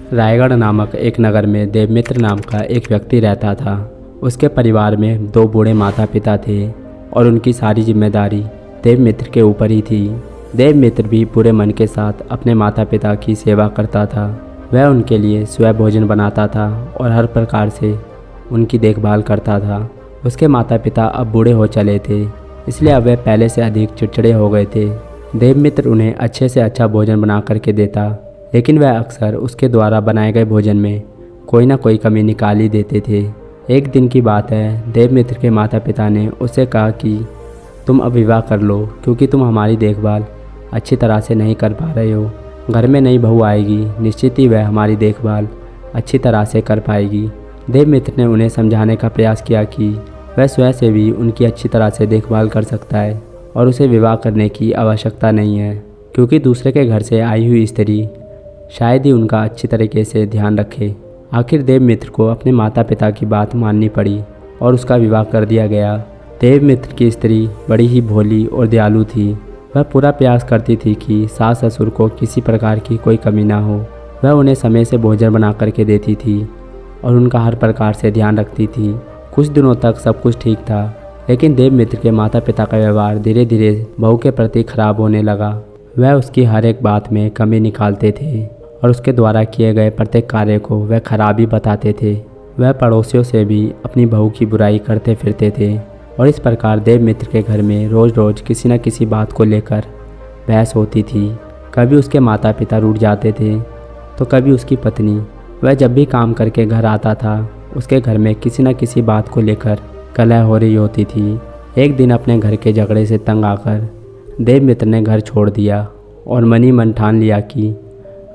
रायगढ़ नामक एक नगर में देवमित्र नाम का एक व्यक्ति रहता था। उसके परिवार में 2 बूढ़े माता पिता थे और उनकी सारी जिम्मेदारी देवमित्र के ऊपर ही थी। देवमित्र भी पूरे मन के साथ अपने माता पिता की सेवा करता था। वह उनके लिए स्वयं भोजन बनाता था और हर प्रकार से उनकी देखभाल करता था। उसके माता पिता अब बूढ़े हो चले थे, इसलिए अब वह पहले से अधिक चिड़चिड़े हो गए थे। देवमित्र उन्हें अच्छे से अच्छा भोजन बना करके देता, लेकिन वह अक्सर उसके द्वारा बनाए गए भोजन में कोई ना कोई कमी निकाल ही देते थे। एक दिन की बात है, देवमित्र के माता पिता ने उससे कहा कि तुम अब विवाह कर लो, क्योंकि तुम हमारी देखभाल अच्छी तरह से नहीं कर पा रहे हो। घर में नई बहू आएगी, निश्चित ही वह हमारी देखभाल अच्छी तरह से कर पाएगी। देवमित्र ने उन्हें समझाने का प्रयास किया कि वह स्वयं से भी उनकी अच्छी तरह से देखभाल कर सकता है और उसे विवाह करने की आवश्यकता नहीं है, क्योंकि दूसरे के घर से आई हुई स्त्री शायद ही उनका अच्छी तरीके से ध्यान रखे। आखिर देवमित्र को अपने माता पिता की बात माननी पड़ी और उसका विवाह कर दिया गया। देवमित्र की स्त्री बड़ी ही भोली और दयालु थी। वह पूरा प्रयास करती थी कि सास ससुर को किसी प्रकार की कोई कमी ना हो। वह उन्हें समय से भोजन बना करके देती थी और उनका हर प्रकार से ध्यान रखती थी। कुछ दिनों तक सब कुछ ठीक था, लेकिन देवमित्र के माता पिता का व्यवहार धीरे धीरे बहू के प्रति खराब होने लगा। वह उसकी हर एक बात में कमी निकालते थे और उसके द्वारा किए गए प्रत्येक कार्य को वह खराबी बताते थे। वह पड़ोसियों से भी अपनी बहू की बुराई करते फिरते थे और इस प्रकार देवमित्र के घर में रोज़ रोज़ किसी न किसी बात को लेकर बहस होती थी। कभी उसके माता पिता रूठ जाते थे तो कभी उसकी पत्नी। वह जब भी काम करके घर आता था, उसके घर में किसी न किसी बात को लेकर कलह हो रही होती थी। एक दिन अपने घर के झगड़े से तंग आकर देवमित्र ने घर छोड़ दिया और मन ही मन ठान लिया कि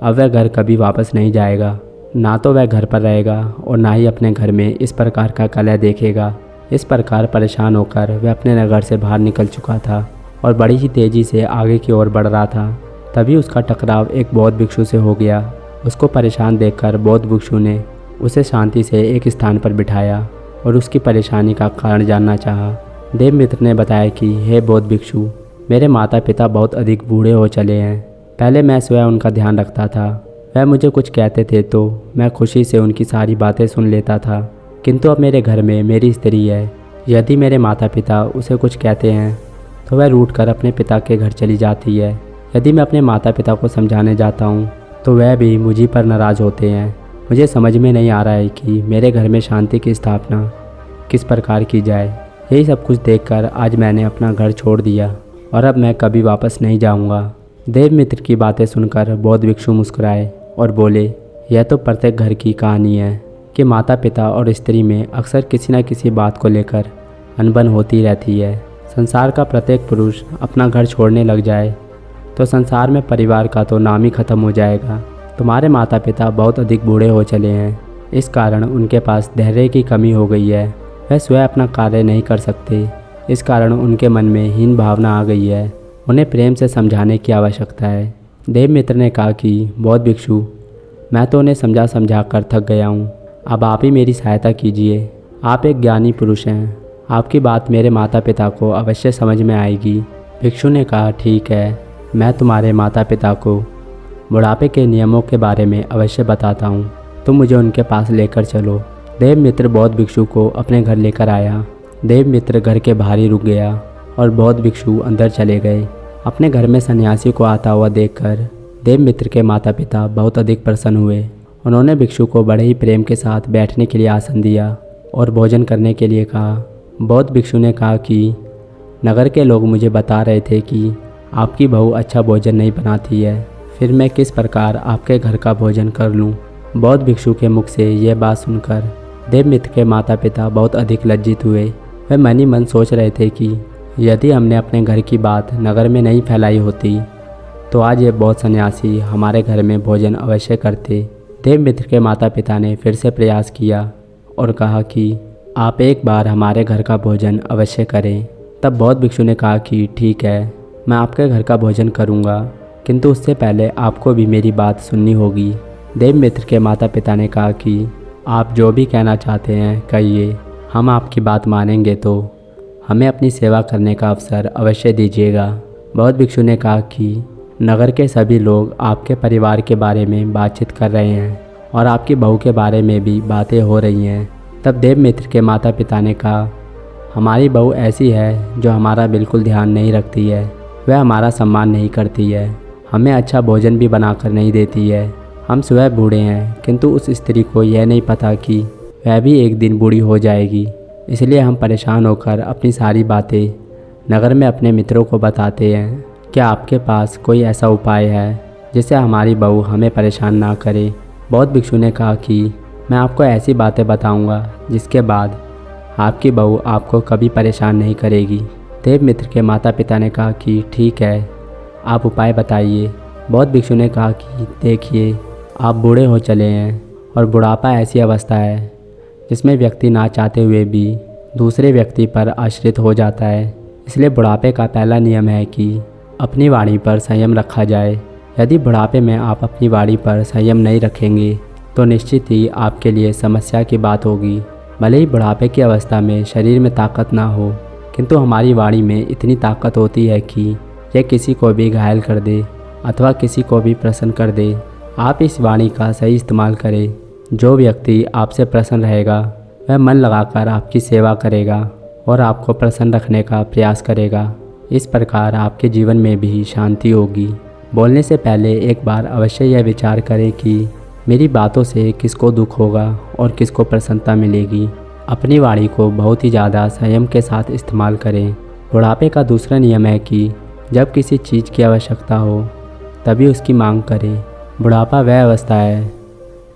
अब वह घर कभी वापस नहीं जाएगा। ना तो वह घर पर रहेगा और ना ही अपने घर में इस प्रकार का कलह देखेगा। इस प्रकार परेशान होकर वह अपने नगर से बाहर निकल चुका था और बड़ी ही तेज़ी से आगे की ओर बढ़ रहा था। तभी उसका टकराव एक बौद्ध भिक्षु से हो गया। उसको परेशान देखकर बौद्ध भिक्षु ने उसे शांति से एक स्थान पर बिठाया और उसकी परेशानी का कारण जानना चाहा। देवमित्र ने बताया कि हे बौद्ध भिक्षु, मेरे माता पिता बहुत अधिक बूढ़े हो चले हैं। पहले मैं स्वयं उनका ध्यान रखता था। वह मुझे कुछ कहते थे तो मैं खुशी से उनकी सारी बातें सुन लेता था, किंतु अब मेरे घर में मेरी स्त्री है। यदि मेरे माता पिता उसे कुछ कहते हैं तो वह रूठकर अपने पिता के घर चली जाती है। यदि मैं अपने माता पिता को समझाने जाता हूँ तो वह भी मुझी पर नाराज़ होते हैं। मुझे समझ में नहीं आ रहा है कि मेरे घर में शांति की स्थापना किस प्रकार की जाए। यही सब कुछ देखकर आज मैंने अपना घर छोड़ दिया और अब मैं कभी वापस नहीं जाऊंगा। देवमित्र की बातें सुनकर बौद्ध भिक्षु मुस्कुराए और बोले, यह तो प्रत्येक घर की कहानी है कि माता पिता और स्त्री में अक्सर किसी न किसी बात को लेकर अनबन होती रहती है। संसार का प्रत्येक पुरुष अपना घर छोड़ने लग जाए तो संसार में परिवार का तो नाम ही खत्म हो जाएगा। तुम्हारे माता पिता बहुत अधिक बूढ़े हो चले हैं, इस कारण उनके पास धैर्य की कमी हो गई है। वह स्वयं अपना कार्य नहीं कर सकते, इस कारण उनके मन में हीन भावना आ गई है। उन्हें प्रेम से समझाने की आवश्यकता है। देवमित्र ने कहा कि बौद्ध भिक्षु, मैं तो उन्हें समझा समझा कर थक गया हूँ, अब आप ही मेरी सहायता कीजिए। आप एक ज्ञानी पुरुष हैं, आपकी बात मेरे माता पिता को अवश्य समझ में आएगी। भिक्षु ने कहा, ठीक है, मैं तुम्हारे माता पिता को बुढ़ापे के नियमों के बारे में अवश्य बताता हूँ, तुम मुझे उनके पास लेकर चलो। देवमित्र बौद्ध भिक्षु को अपने घर लेकर आया। देवमित्र घर के बाहर ही रुक गया और बौद्ध भिक्षु अंदर चले गए। अपने घर में सन्यासी को आता हुआ देखकर देवमित्र के माता पिता बहुत अधिक प्रसन्न हुए। उन्होंने भिक्षु को बड़े ही प्रेम के साथ बैठने के लिए आसन दिया और भोजन करने के लिए कहा। बौद्ध भिक्षु ने कहा कि नगर के लोग मुझे बता रहे थे कि आपकी बहू अच्छा भोजन नहीं बनाती है, फिर मैं किस प्रकार आपके घर का भोजन कर लूं? बौद्ध भिक्षु के मुख से यह बात सुनकर देवमित्र के माता पिता बहुत अधिक लज्जित हुए। वे मन ही मन सोच रहे थे कि यदि हमने अपने घर की बात नगर में नहीं फैलाई होती तो आज ये बौद्ध सन्यासी हमारे घर में भोजन अवश्य करते। देवमित्र के माता पिता ने फिर से प्रयास किया और कहा कि आप एक बार हमारे घर का भोजन अवश्य करें। तब बौद्ध भिक्षु ने कहा कि ठीक है, मैं आपके घर का भोजन करूंगा, किंतु उससे पहले आपको भी मेरी बात सुननी होगी। देवमित्र के माता पिता ने कहा कि आप जो भी कहना चाहते हैं कहिए, हम आपकी बात मानेंगे तो हमें अपनी सेवा करने का अवसर अवश्य दीजिएगा। बौद्ध भिक्षु ने कहा कि नगर के सभी लोग आपके परिवार के बारे में बातचीत कर रहे हैं और आपकी बहू के बारे में भी बातें हो रही हैं। तब देवमित्र के माता पिता ने कहा, हमारी बहू ऐसी है जो हमारा बिल्कुल ध्यान नहीं रखती है, वह हमारा सम्मान नहीं करती है, हमें अच्छा भोजन भी बनाकर नहीं देती है। हम स्वयं बूढ़े हैं, किंतु उस स्त्री को यह नहीं पता कि वह भी एक दिन बूढ़ी हो जाएगी। इसलिए हम परेशान होकर अपनी सारी बातें नगर में अपने मित्रों को बताते हैं। क्या आपके पास कोई ऐसा उपाय है जिससे हमारी बहू हमें परेशान ना करे? बौद्ध भिक्षु ने कहा कि मैं आपको ऐसी बातें बताऊंगा जिसके बाद आपकी बहू आपको कभी परेशान नहीं करेगी। देवमित्र के माता पिता ने कहा कि ठीक है, आप उपाय बताइए। बौद्ध भिक्षु ने कहा कि देखिए, आप बूढ़े हो चले हैं और बुढ़ापा ऐसी अवस्था है जिसमें व्यक्ति ना चाहते हुए भी दूसरे व्यक्ति पर आश्रित हो जाता है। इसलिए बुढ़ापे का पहला नियम है कि अपनी वाणी पर संयम रखा जाए। यदि बुढ़ापे में आप अपनी वाणी पर संयम नहीं रखेंगे तो निश्चित ही आपके लिए समस्या की बात होगी। भले ही बुढ़ापे की अवस्था में शरीर में ताकत ना हो, किंतु हमारी वाणी में इतनी ताकत होती है कि यह किसी को भी घायल कर दे अथवा किसी को भी प्रसन्न कर दे। आप इस वाणी का सही इस्तेमाल करें। जो व्यक्ति आपसे प्रसन्न रहेगा वह मन लगाकर आपकी सेवा करेगा और आपको प्रसन्न रखने का प्रयास करेगा। इस प्रकार आपके जीवन में भी शांति होगी। बोलने से पहले एक बार अवश्य यह विचार करें कि मेरी बातों से किसको दुख होगा और किसको प्रसन्नता मिलेगी। अपनी वाणी को बहुत ही ज़्यादा संयम के साथ इस्तेमाल करें। बुढ़ापे का दूसरा नियम है कि जब किसी चीज़ की आवश्यकता हो तभी उसकी मांग करें। बुढ़ापा वह अवस्था है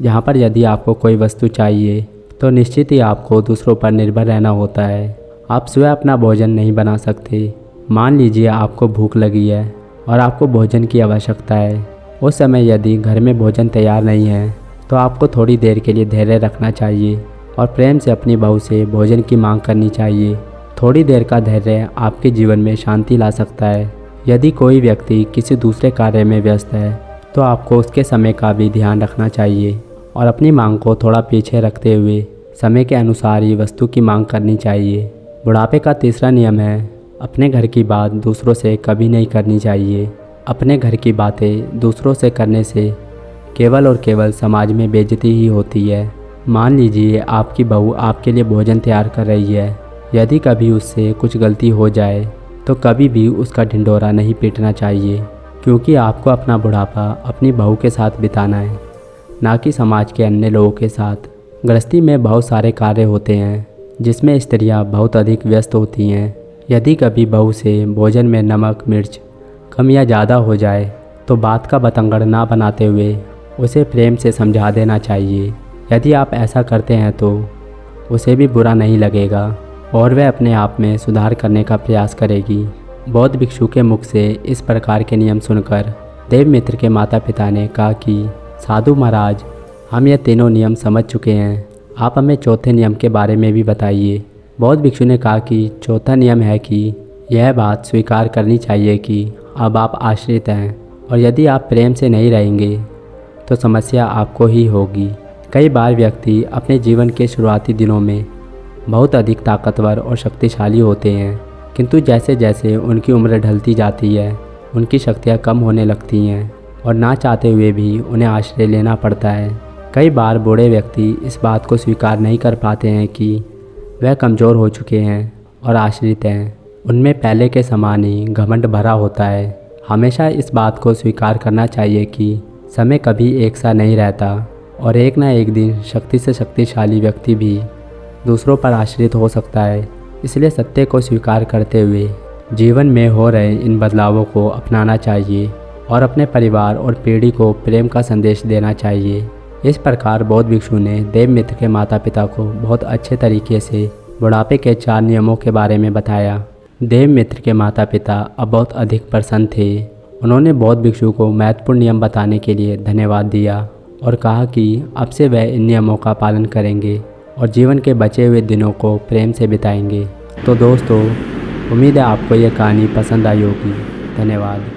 जहाँ पर यदि आपको कोई वस्तु चाहिए तो निश्चित ही आपको दूसरों पर निर्भर रहना होता है। आप स्वयं अपना भोजन नहीं बना सकते। मान लीजिए आपको भूख लगी है और आपको भोजन की आवश्यकता है। उस समय यदि घर में भोजन तैयार नहीं है तो आपको थोड़ी देर के लिए धैर्य रखना चाहिए और प्रेम से अपनी बहू से भोजन की मांग करनी चाहिए। थोड़ी देर का धैर्य आपके जीवन में शांति ला सकता है। यदि कोई व्यक्ति किसी दूसरे कार्य में व्यस्त है तो आपको उसके समय का भी ध्यान रखना चाहिए और अपनी मांग को थोड़ा पीछे रखते हुए समय के अनुसार ही वस्तु की मांग करनी चाहिए। बुढ़ापे का तीसरा नियम है, अपने घर की बात दूसरों से कभी नहीं करनी चाहिए। अपने घर की बातें दूसरों से करने से केवल और केवल समाज में बेइज्जती ही होती है। मान लीजिए आपकी बहू आपके लिए भोजन तैयार कर रही है। यदि कभी उससे कुछ गलती हो जाए तो कभी भी उसका ढिंढोरा नहीं पीटना चाहिए, क्योंकि आपको अपना बुढ़ापा अपनी बहू के साथ बिताना है, ना कि समाज के अन्य लोगों के साथ। गृहस्थी में बहुत सारे कार्य होते हैं जिसमें स्त्रियां बहुत अधिक व्यस्त होती हैं। यदि कभी बहू से भोजन में नमक मिर्च कम या ज़्यादा हो जाए तो बात का बतंगड़ ना बनाते हुए उसे प्रेम से समझा देना चाहिए। यदि आप ऐसा करते हैं तो उसे भी बुरा नहीं लगेगा और वह अपने आप में सुधार करने का प्रयास करेगी। बौद्ध भिक्षु के मुख से इस प्रकार के नियम सुनकर देवमित्र के माता पिता ने कहा कि साधु महाराज, हम ये तीनों नियम समझ चुके हैं, आप हमें चौथे नियम के बारे में भी बताइए। बौद्ध भिक्षु ने कहा कि चौथा नियम है कि यह बात स्वीकार करनी चाहिए कि अब आप आश्रित हैं और यदि आप प्रेम से नहीं रहेंगे तो समस्या आपको ही होगी। कई बार व्यक्ति अपने जीवन के शुरुआती दिनों में बहुत अधिक ताकतवर और शक्तिशाली होते हैं, किंतु जैसे जैसे उनकी उम्र ढलती जाती है उनकी शक्तियाँ कम होने लगती हैं और ना चाहते हुए भी उन्हें आश्रय लेना पड़ता है। कई बार बूढ़े व्यक्ति इस बात को स्वीकार नहीं कर पाते हैं कि वह कमज़ोर हो चुके हैं और आश्रित हैं। उनमें पहले के समान ही घमंड भरा होता है। हमेशा इस बात को स्वीकार करना चाहिए कि समय कभी एक सा नहीं रहता और एक ना एक दिन शक्ति से शक्तिशाली व्यक्ति भी दूसरों पर आश्रित हो सकता है। इसलिए सत्य को स्वीकार करते हुए जीवन में हो रहे इन बदलावों को अपनाना चाहिए और अपने परिवार और पीढ़ी को प्रेम का संदेश देना चाहिए। इस प्रकार बौद्ध भिक्षु ने देवमित्र के माता पिता को बहुत अच्छे तरीके से बुढ़ापे के 4 नियमों के बारे में बताया। देवमित्र के माता पिता अब बहुत अधिक प्रसन्न थे। उन्होंने बौद्ध भिक्षु को महत्वपूर्ण नियम बताने के लिए धन्यवाद दिया और कहा कि अब से वह इन नियमों का पालन करेंगे और जीवन के बचे हुए दिनों को प्रेम से बिताएंगे। तो दोस्तों, उम्मीद है आपको यह कहानी पसंद आई होगी। धन्यवाद।